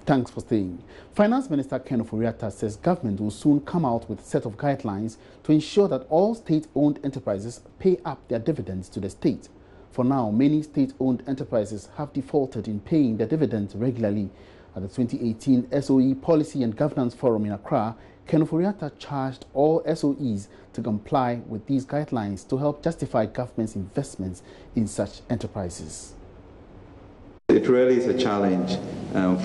Thanks for staying. Finance Minister Ken Ofori-Atta says government will soon come out with a set of guidelines to ensure that all state-owned enterprises pay up their dividends to the state. For now, many state-owned enterprises have defaulted in paying their dividends regularly. At the 2018 SOE Policy and Governance Forum in Accra, Ken Ofori-Atta charged all SOEs to comply with these guidelines to help justify government's investments in such enterprises. It really is a challenge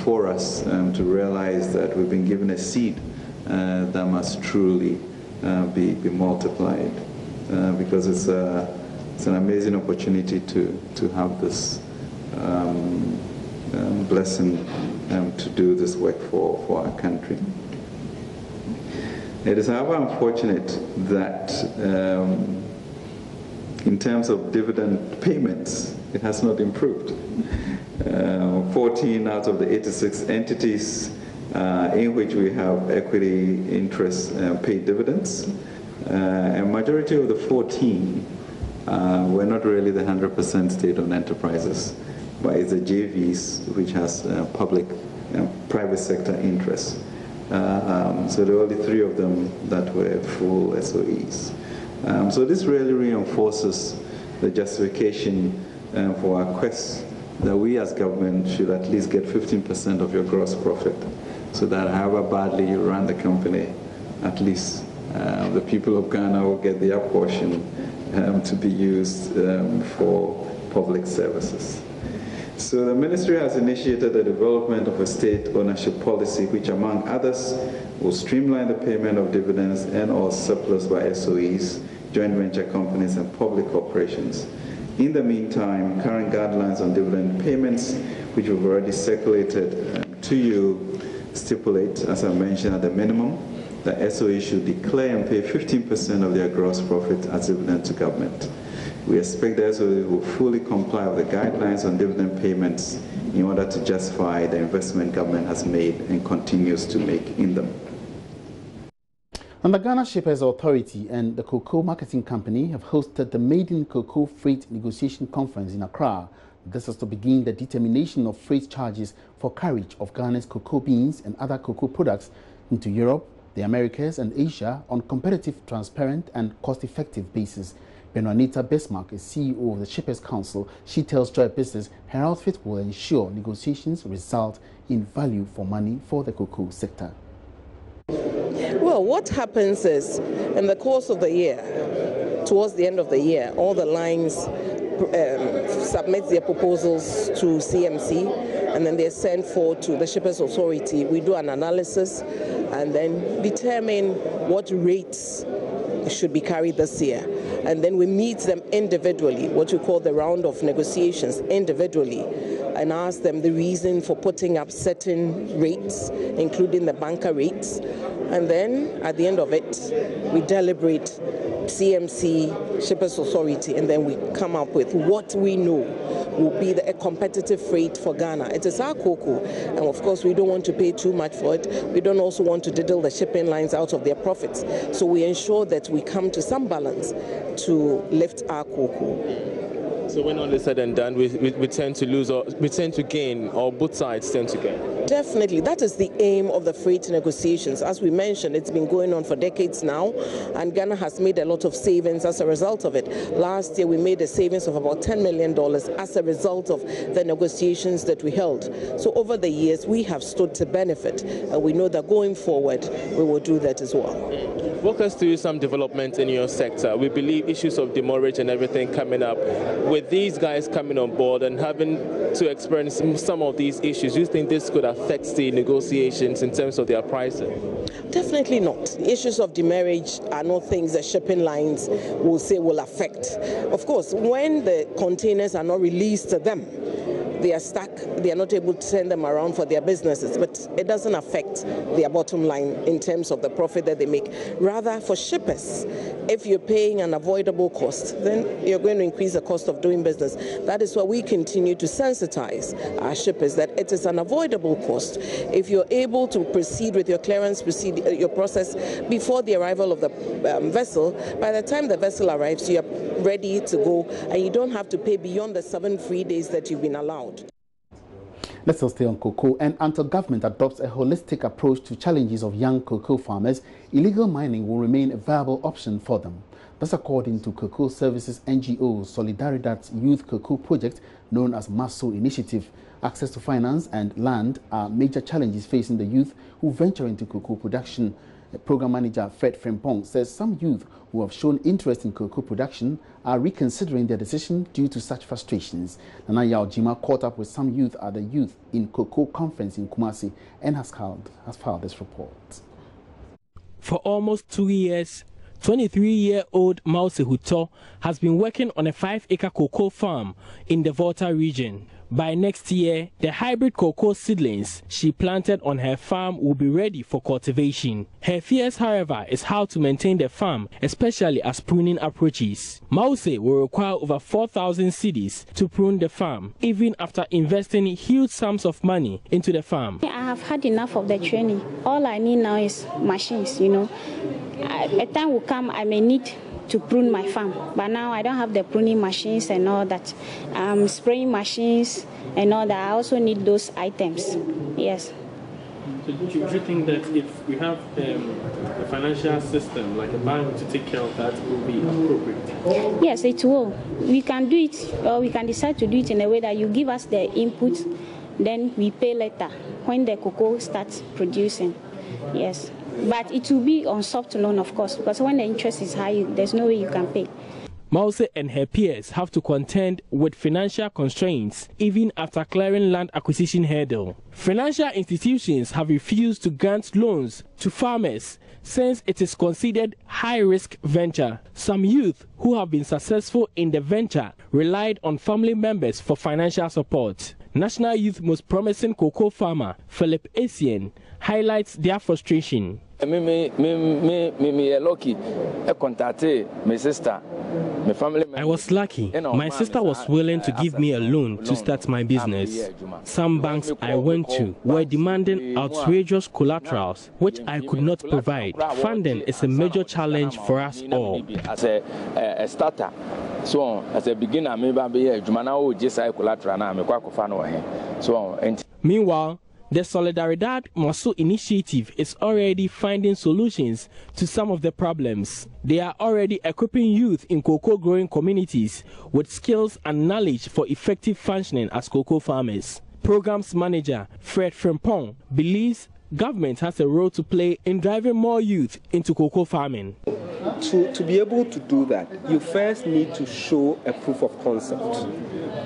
for us to realize that we've been given a seed that must truly be multiplied because it's an amazing opportunity to have this blessing to do this work for our country. It is, however, unfortunate that in terms of dividend payments, it has not improved. 14 out of the 86 entities in which we have equity interest paid dividends. A majority of the 14 were not really the 100% state-owned enterprises, but it's the JVs which has public and private sector interests. So there were only 3 of them that were full SOEs. So this really reinforces the justification for our quest that we as government should at least get 15% of your gross profit, so that however badly you run the company, at least the people of Ghana will get their portion to be used for public services. So the ministry has initiated the development of a state ownership policy which, among others, will streamline the payment of dividends and or surplus by SOEs, joint venture companies and public corporations. In the meantime, current guidelines on dividend payments, which we've already circulated to you, stipulate, as I mentioned, at the minimum, that SOE should declare and pay 15% of their gross profit as dividend to government. We expect the SOE will fully comply with the guidelines on dividend payments in order to justify the investment government has made and continues to make in them. And the Ghana Shippers Authority and the Cocoa Marketing Company have hosted the Maiden Cocoa Freight Negotiation Conference in Accra. This is to begin the determination of freight charges for carriage of Ghana's cocoa beans and other cocoa products into Europe, the Americas and Asia on competitive, transparent and cost-effective basis. Benwanita Bismarck is CEO of the Shippers Council. She tells Joy Business her outfit will ensure negotiations result in value for money for the cocoa sector. Well, what happens is, in the course of the year, towards the end of the year, all the lines submit their proposals to CMC, and then they're sent forward to the Shippers Authority. We do an analysis and then determine what rates should be carried this year. And then we meet them individually, what we call the round of negotiations individually, and ask them the reason for putting up certain rates, including the banker rates. And then at the end of it, we deliberate, CMC, Shippers Authority, and then we come up with what we know will be a competitive rate for Ghana. It is our cocoa, and of course we don't want to pay too much for it. We don't also want to diddle the shipping lines out of their profits. So we ensure that we come to some balance to lift our cocoa. So when all is said and done, we tend to lose, or we tend to gain, or both sides tend to gain? Definitely. That is the aim of the freight negotiations. As we mentioned, it's been going on for decades now, and Ghana has made a lot of savings as a result of it. Last year, we made a savings of about $10 million as a result of the negotiations that we held. So over the years, we have stood to benefit, and we know that going forward, we will do that as well. Walk us through some development in your sector. We believe issues of demurrage and everything coming up. With these guys coming on board and having to experience some of these issues, do you think this could affect the negotiations in terms of their pricing? Definitely not. Issues of demurrage are not things that shipping lines will say will affect. Of course, when the containers are not released to them, they are stuck, they are not able to send them around for their businesses, but it doesn't affect their bottom line in terms of the profit that they make. Rather, for shippers, if you're paying an avoidable cost, then you're going to increase the cost of doing business. That is why we continue to sensitize our shippers that it is an avoidable cost. If you're able to proceed with your clearance your process before the arrival of the vessel, by the time the vessel arrives, you are ready to go, and you don't have to pay beyond the 7 free days that you've been allowed. Let's still stay on cocoa, and until government adopts a holistic approach to challenges of young cocoa farmers, illegal mining will remain a viable option for them. That's according to Cocoa Services NGO Solidaridad's Youth Cocoa Project, known as MASO Initiative. Access to finance and land are major challenges facing the youth who venture into cocoa production. Program Manager Fred Frimpong says some youth who have shown interest in cocoa production are reconsidering their decision due to such frustrations. Nana Yaojima caught up with some youth at the Youth in Cocoa Conference in Kumasi and has filed this report. For almost 2 years, 23-year-old Mause Huto has been working on a 5-acre cocoa farm in the Volta region. By next year, the hybrid cocoa seedlings she planted on her farm will be ready for cultivation. Her fears, however, is how to maintain the farm, especially as pruning approaches. Mause will require over 4,000 cedis to prune the farm, even after investing huge sums of money into the farm. I have had enough of the training. All I need now is machines, A time will come I may need to prune my farm, but now I don't have the pruning machines and all that. Spraying machines and all that. I also need those items. Yes. So do you think that if we have a financial system like a bank to take care of that, it will be appropriate? Yes, it will. We can do it, or we can decide to do it in a way that you give us the input, then we pay later when the cocoa starts producing. Yes. But it will be on soft loan, of course, because when the interest is high, there's no way you can pay. Mause and her peers have to contend with financial constraints even after clearing land acquisition hurdle. Financial institutions have refused to grant loans to farmers since it is considered high-risk venture. Some youth who have been successful in the venture relied on family members for financial support. National Youth Most Promising Cocoa Farmer Philip Essien highlights their frustration. Me lucky. My sister. I was lucky. My sister was willing to give me a loan to start my business. Some banks I went to were demanding outrageous collaterals, which I could not provide. Funding is a major challenge for us all. As a starter, so as a beginner, maybe just collateral. Meanwhile, the Solidaridad MASO initiative is already finding solutions to some of the problems. They are already equipping youth in cocoa growing communities with skills and knowledge for effective functioning as cocoa farmers. Programs Manager Fred Frimpong believes government has a role to play in driving more youth into cocoa farming. To be able to do that, you first need to show a proof of concept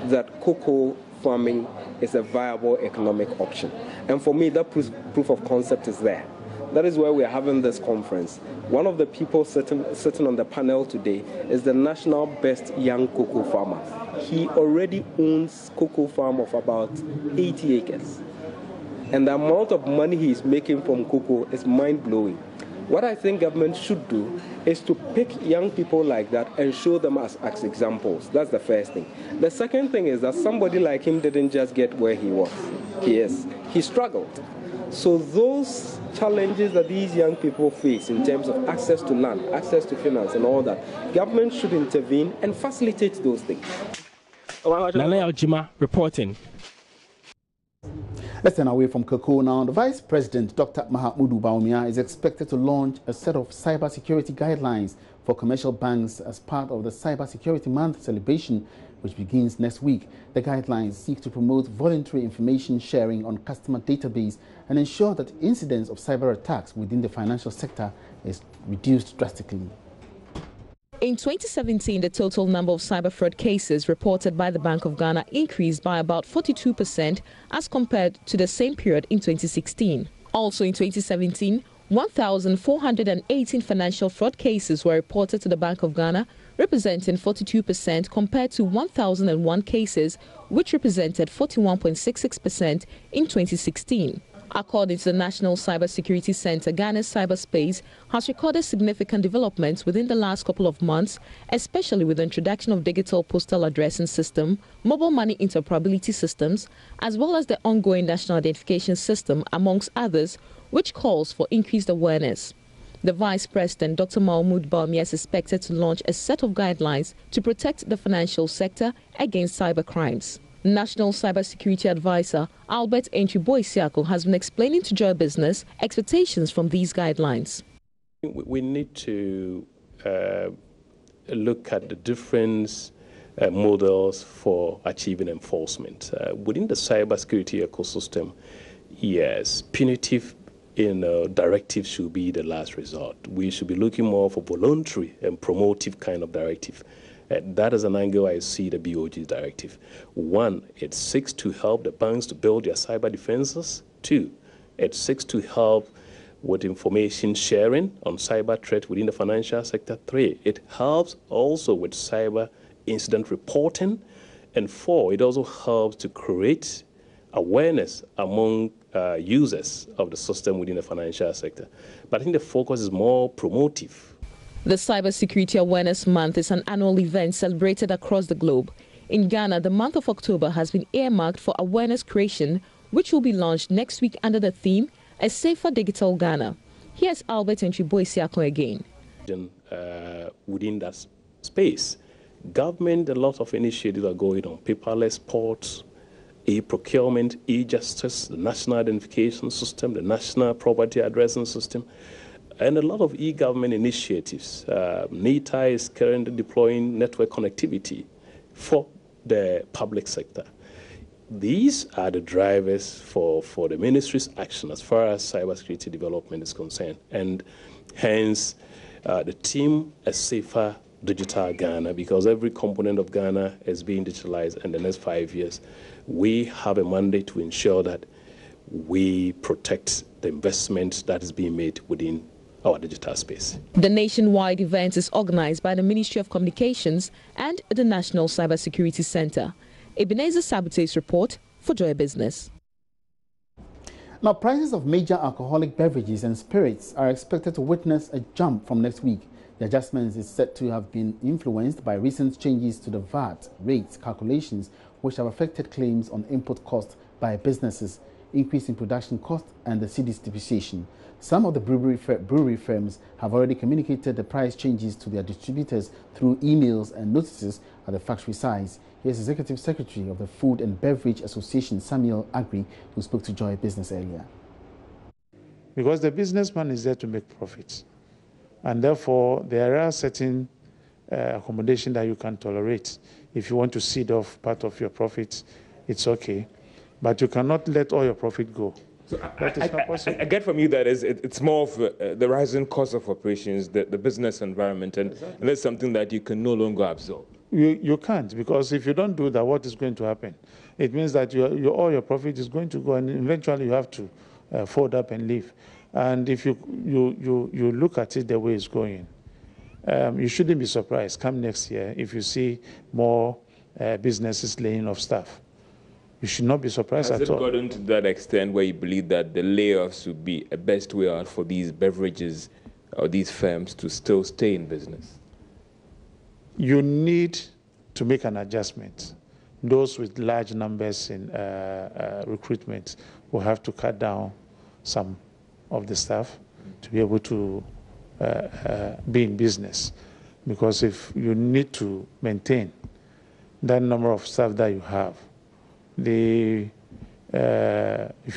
that cocoa farming is a viable economic option. And for me, that proof of concept is there. That is why we are having this conference. One of the people sitting on the panel today is the national best young cocoa farmer. He already owns cocoa farm of about 80 acres. And the amount of money he is making from cocoa is mind-blowing. What I think government should do is to pick young people like that and show them as examples. That's the first thing. The second thing is that somebody like him didn't just get where he is. He struggled. So those challenges that these young people face in terms of access to land, access to finance and all that, government should intervene and facilitate those things. Nana Yaojima reporting. Let's turn away from cocoa now. The Vice President, Dr. Mahamudu Bawumia, is expected to launch a set of cybersecurity guidelines for commercial banks as part of the Cybersecurity Month celebration, which begins next week. The guidelines seek to promote voluntary information sharing on customer database and ensure that incidents of cyber attacks within the financial sector is reduced drastically. In 2017, the total number of cyber fraud cases reported by the Bank of Ghana increased by about 42% as compared to the same period in 2016. Also in 2017, 1,418 financial fraud cases were reported to the Bank of Ghana, representing 42% compared to 1,001 cases, which represented 41.66% in 2016. According to the National Cybersecurity Center, Ghana's cyberspace has recorded significant developments within the last couple of months, especially with the introduction of digital postal addressing system, mobile money interoperability systems, as well as the ongoing national identification system, amongst others, which calls for increased awareness. The Vice President, Dr. Mahamudu Bawumia, is expected to launch a set of guidelines to protect the financial sector against cyber crimes. National Cybersecurity Advisor Albert Enchiboisiako has been explaining to Joy Business expectations from these guidelines. We need to look at the different models for achieving enforcement. Within the cybersecurity ecosystem, yes, punitive directive should be the last resort. We should be looking more for voluntary and promotive kind of directive. That is an angle I see the BOG's directive. One, it seeks to help the banks to build their cyber defenses. Two, it seeks to help with information sharing on cyber threat within the financial sector. Three, it helps also with cyber incident reporting. And four, it also helps to create awareness among users of the system within the financial sector. But I think the focus is more promotive. The Cybersecurity Awareness Month is an annual event celebrated across the globe. In Ghana, the month of October has been earmarked for awareness creation, which will be launched next week under the theme, A Safer Digital Ghana. Here's Albert Enchiboisiako again. Within that space, government, a lot of initiatives are going on. Paperless ports, e-procurement, e-justice, the national identification system, the national property addressing system, and a lot of e-government initiatives. NITA is currently deploying network connectivity for the public sector. These are the drivers for the ministry's action as far as cybersecurity development is concerned, and hence the theme, A Safer Digital Ghana, because every component of Ghana is being digitalized in the next 5 years. We have a mandate to ensure that we protect the investment that is being made within our digital space. The nationwide event is organized by the Ministry of Communications and the National Cybersecurity Center. Ebenezer Sabute's report for Joy Business. Now, prices of major alcoholic beverages and spirits are expected to witness a jump from next week. The adjustment is said to have been influenced by recent changes to the VAT rates calculations, which have affected claims on input costs by businesses, increase in production costs, and the cedi's depreciation. Some of the brewery firms have already communicated the price changes to their distributors through emails and notices at the factory sites. Here's Executive Secretary of the Food and Beverage Association, Samuel Agri, who spoke to Joy Business earlier. Because the businessman is there to make profits. And therefore, there are certain accommodation that you can tolerate. If you want to cede off part of your profits, it's okay. But you cannot let all your profit go. So I get from you that it's more of the rising cost of operations, the business environment, and that's something that you can no longer absorb. You can't, because if you don't do that, what is going to happen? It means that all your profit is going to go, and eventually you have to fold up and leave. And if you look at it the way it's going, you shouldn't be surprised come next year if you see more businesses laying off staff. You should not be surprised at all. Has it gotten to that extent where you believe that the layoffs would be a best way out for these beverages or these firms to still stay in business? You need to make an adjustment. Those with large numbers in recruitment will have to cut down some of the staff to be able to be in business. Because if you need to maintain that number of staff that you have, if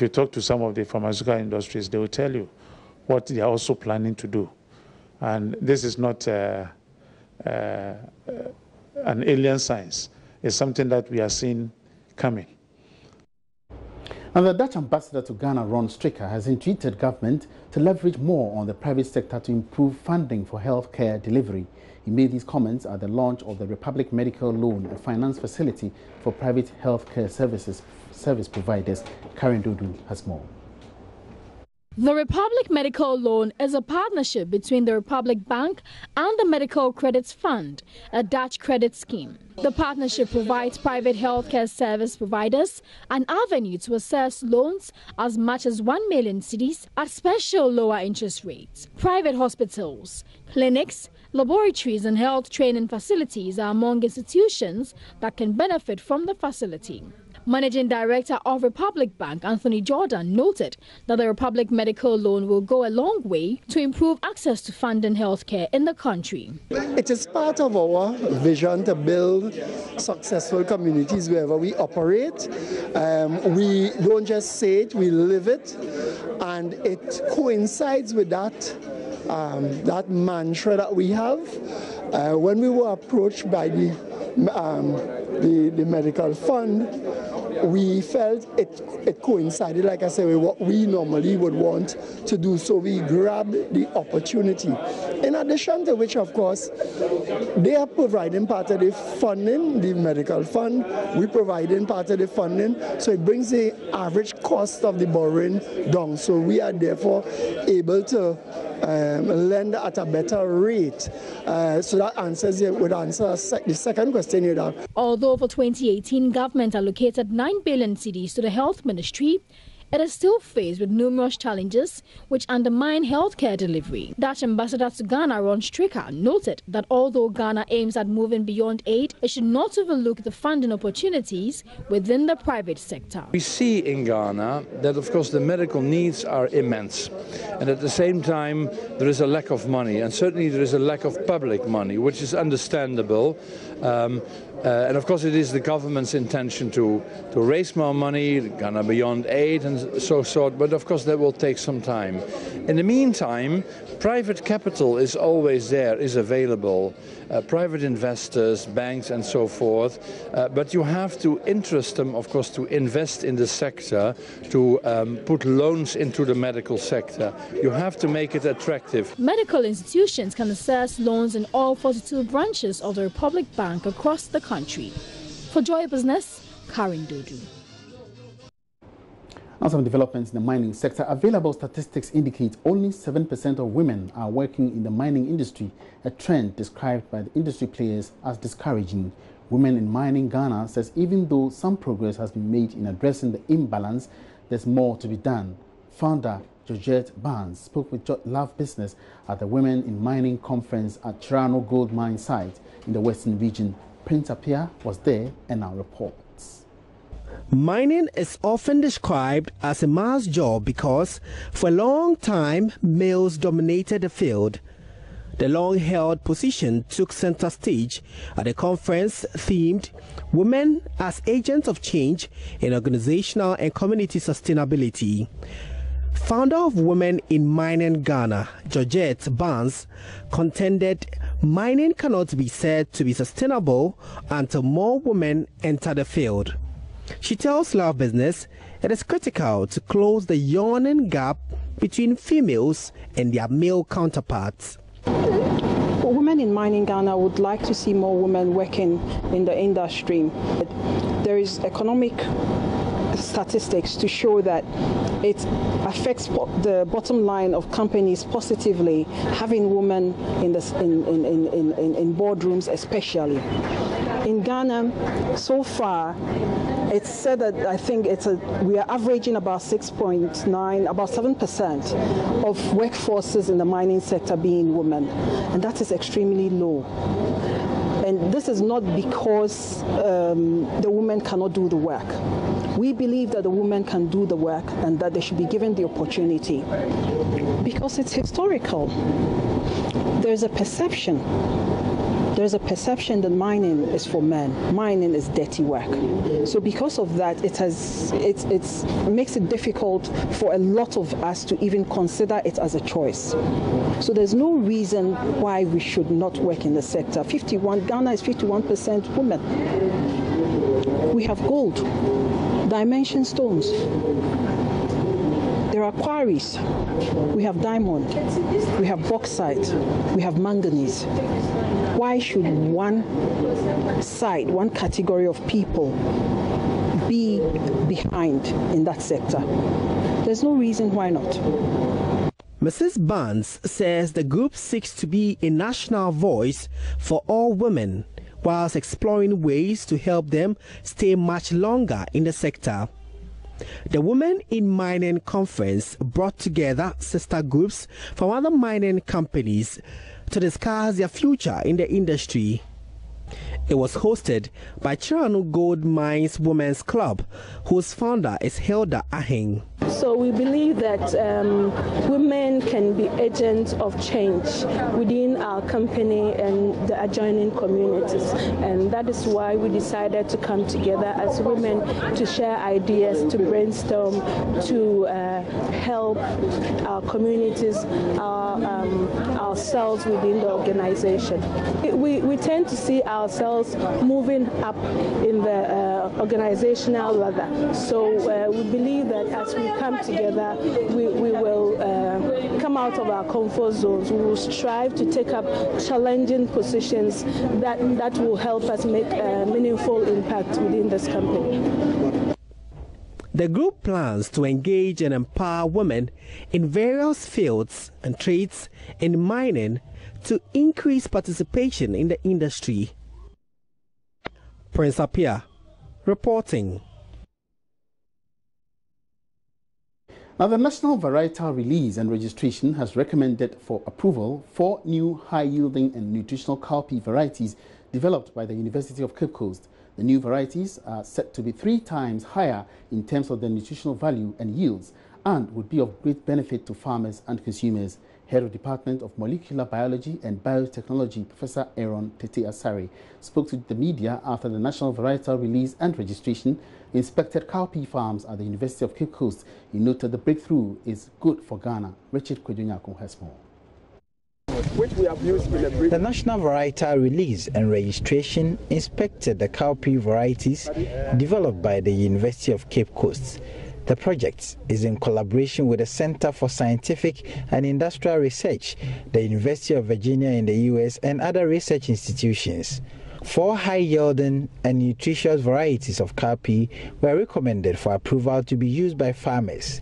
you talk to some of the pharmaceutical industries, they will tell you what they are also planning to do. And this is not an alien science. It's something that we are seeing coming. And the Dutch ambassador to Ghana, Ron Stricker, has entreated government to leverage more on the private sector to improve funding for healthcare delivery. He made these comments at the launch of the Republic Medical Loan, a finance facility for private healthcare service providers. Karen Dodu has more. The Republic Medical Loan is a partnership between the Republic Bank and the Medical Credits Fund, a Dutch credit scheme. The partnership provides private healthcare service providers an avenue to access loans as much as 1 million cedis at special lower interest rates. Private hospitals, clinics, laboratories and health training facilities are among institutions that can benefit from the facility. Managing Director of Republic Bank, Anthony Jordan, noted that the Republic Medical Loan will go a long way to improve access to funding healthcare in the country. It is part of our vision to build successful communities wherever we operate. We don't just say it, we live it, and it coincides with that mantra that we have. When we were approached by the medical fund, we felt it coincided, like I said, with what we normally would want to do, so we grabbed the opportunity. In addition to which, of course, they are providing part of the funding, the medical fund, we providing part of the funding, so it brings the average cost of the borrowing down, so we are therefore able to lend at a better rate. So that would answer the second question you have. Although for 2018, government allocated 9 billion cedis to the health ministry, it is still faced with numerous challenges which undermine healthcare delivery. Dutch Ambassador to Ghana, Ron Stricker, noted that although Ghana aims at moving beyond aid, it should not overlook the funding opportunities within the private sector. We see in Ghana that, of course, the medical needs are immense. And at the same time, there is a lack of money. And certainly there is a lack of public money, which is understandable. And of course, it is the government's intention to raise more money, Ghana Beyond Aid and so forth, but of course that will take some time. In the meantime, private capital is always there, is available, private investors, banks and so forth, but you have to interest them, of course, to invest in the sector, to put loans into the medical sector. You have to make it attractive. Medical institutions can access loans in all 42 branches of the Republic Bank across the country. For Joy Business, Karen Dodu. Now some developments in the mining sector. Available statistics indicate only 7% of women are working in the mining industry, a trend described by the industry players as discouraging. Women in Mining Ghana says even though some progress has been made in addressing the imbalance, there's more to be done. Founder Georgette Barnes spoke with Love Business at the Women in Mining conference at Chirano Gold Mine site in the Western region. Prince Apia was there and now reports. Mining is often described as a man's job because for a long time males dominated the field. The long-held position took center stage at a conference themed Women as Agents of Change in Organizational and Community Sustainability. Founder of Women in Mining Ghana, Georgette Barnes, contended mining cannot be said to be sustainable until more women enter the field. She tells Love Business it is critical to close the yawning gap between females and their male counterparts. Women in Mining Ghana would like to see more women working in the industry. There is economic statistics to show that it affects the bottom line of companies positively, having women in boardrooms especially. In Ghana, so far, it's said that I think we are averaging about 6.9, about 7% of workforces in the mining sector being women, and that is extremely low. And this is not because the women cannot do the work. We believe that the women can do the work and that they should be given the opportunity because it's historical. There's a perception that mining is for men. Mining is dirty work. So because of that, it makes it difficult for a lot of us to even consider it as a choice. So there's no reason why we should not work in the sector. Ghana is 51% women. We have gold, dimension stones. There are quarries. We have diamond. We have bauxite. We have manganese. Why should one side, one category of people be behind in that sector? There's no reason why not. Mrs. Barnes says the group seeks to be a national voice for all women, whilst exploring ways to help them stay much longer in the sector. The Women in Mining conference brought together sister groups from other mining companies to discuss their future in the industry. It was hosted by Chiranu Gold Mines Women's Club, whose founder is Hilda Ahing. So we believe that women can be agents of change within our company and the adjoining communities. And that is why we decided to come together as women to share ideas, to brainstorm, to help our communities, ourselves within the organization. We tend to see ourselves moving up in the organizational ladder. So we believe that as we come together, we will come out of our comfort zones. We will strive to take up challenging positions that will help us make a meaningful impact within this company. The group plans to engage and empower women in various fields and trades in mining to increase participation in the industry. Prince Apia reporting. Now, the National Varietal Release and Registration has recommended for approval 4 new high-yielding and nutritional cowpea varieties developed by the University of Cape Coast. The new varieties are set to be 3 times higher in terms of their nutritional value and yields and would be of great benefit to farmers and consumers. Head of Department of Molecular Biology and Biotechnology, Professor Aaron Tete Asare, spoke to the media after the National Varietal Release and Registration inspected cowpea farms at the University of Cape Coast. He noted the breakthrough is good for Ghana. Richard Kwejunyako has more. Which we have used in the National Varietal Release and Registration inspected the cowpea varieties developed by the University of Cape Coast. The project is in collaboration with the Center for Scientific and Industrial Research, the University of Virginia in the US, and other research institutions. 4 high-yielding and nutritious varieties of cowpea were recommended for approval to be used by farmers.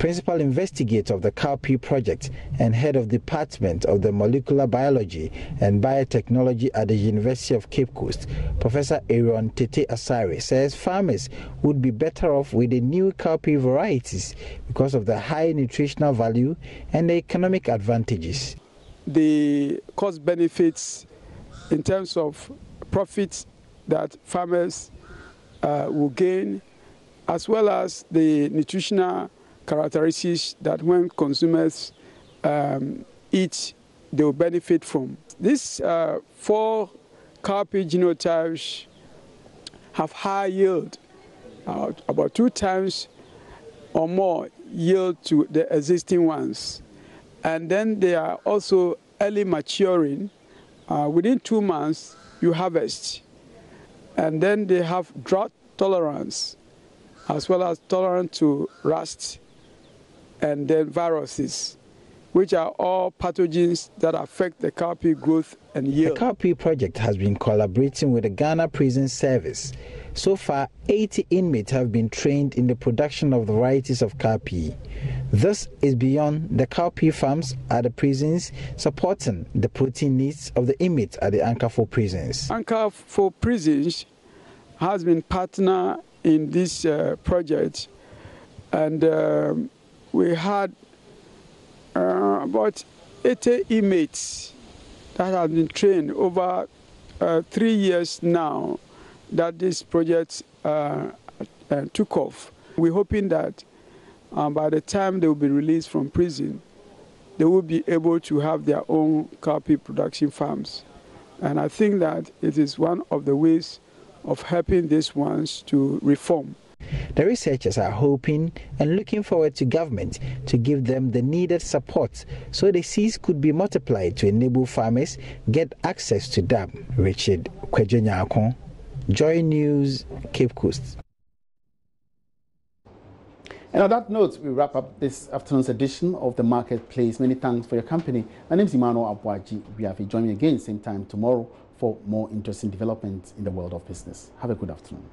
Principal investigator of the cowpea project and head of Department of the Molecular Biology and Biotechnology at the University of Cape Coast, Professor Aaron Tete Asare, says farmers would be better off with the new cowpea varieties because of the high nutritional value and the economic advantages. The cost benefits in terms of profits that farmers will gain, as well as the nutritional characteristics that when consumers eat, they will benefit from. These 4 cowpea genotypes have high yield, about 2 times or more yield to the existing ones. And then they are also early maturing. Within 2 months, you harvest. And then they have drought tolerance, as well as tolerant to rust, and then viruses, which are all pathogens that affect the cowpea growth and yield. The cowpea project has been collaborating with the Ghana Prison Service. So far, 80 inmates have been trained in the production of the varieties of cowpea. This is beyond the cowpea farms at the prisons, supporting the protein needs of the inmates at the Anchor 4 prisons. Anchor 4 prisons has been partner in this project, and we had about 80 inmates that have been trained over 3 years now that this project took off. We're hoping that by the time they will be released from prison, they will be able to have their own cowpea production farms. And I think that it is one of the ways of helping these ones to reform. The researchers are hoping and looking forward to government to give them the needed support so the seeds could be multiplied to enable farmers get access to them. Richard Kwejunyako, Joy News, Cape Coast. And on that note, we wrap up this afternoon's edition of The Marketplace. Many thanks for your company. My name is Emmanuel Abwaji. We have you join me again same time tomorrow for more interesting developments in the world of business. Have a good afternoon.